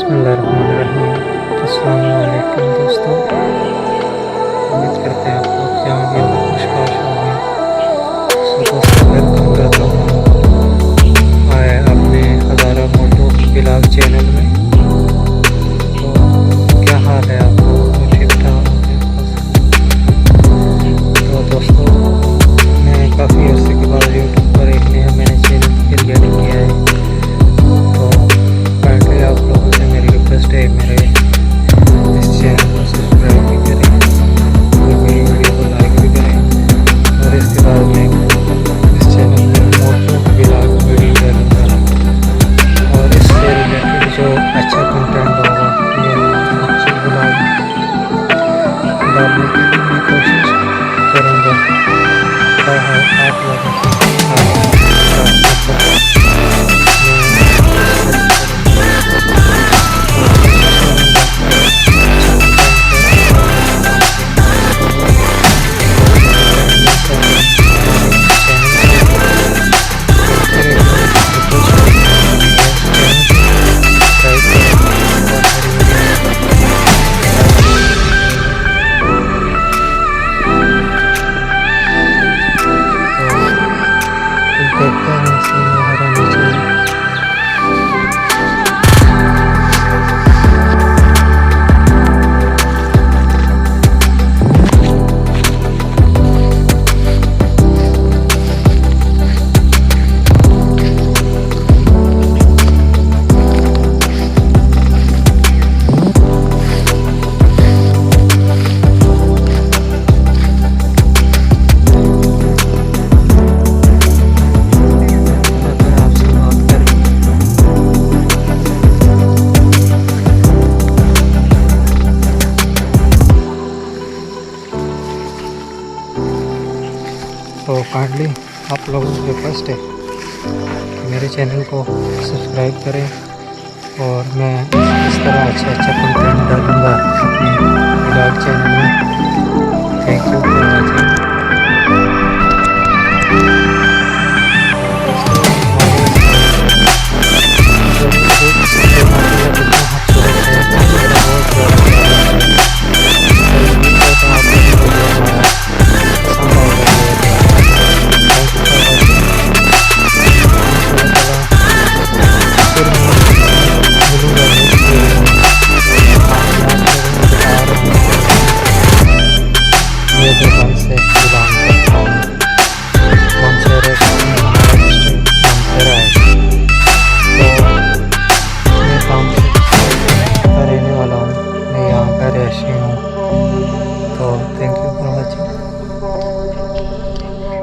बिस्मिल्लाहिर्रहमानिर्रहीम। अस्सलाम वालेकुम दोस्तों, उम्मीद करते हैं आप लोग जहाँ भी हो खुशबाश होंगे। सो दोस्तों, वेलकम करता हूँ आए अपने हज़ारा मोटो ब्लॉग चैनल में। तो क्या हाल है आप लोगों को? ठीक ठाक होंगे बस। तो दोस्तों, मैं काफ़ी अर्से के बाद यूट्यूब पर एक नया मैंने चैनल क्रिएट किया है। तो काइंडली आप लोगों से मेरी रिक्वेस्ट है, मेरे इस चैनल को सब्सक्राइब भी करें और मेरी वीडियो को लाइक भी करें। और इसके बाद मैं इस चैनल में मोटो ब्लॉग वीडियो डालूँगा और इससे रिलेटेड जो अच्छा कंटेंट होगा मैं अच्छे ब्लॉग डालने के लिए मैं कोशिश करूँगा। आप लोगों से देखते हैं इसमें हमारा नीचे तो काइंडली आप लोगों से रिक्वेस्ट है कि मेरे चैनल को सब्सक्राइब करें और मैं इस तरह अच्छा कंटेंट डालूँगा अपने ब्लॉग चैनल में। Thank you for watching. रहने वाला हूँ, मैं यहाँ का रहशी हूँ।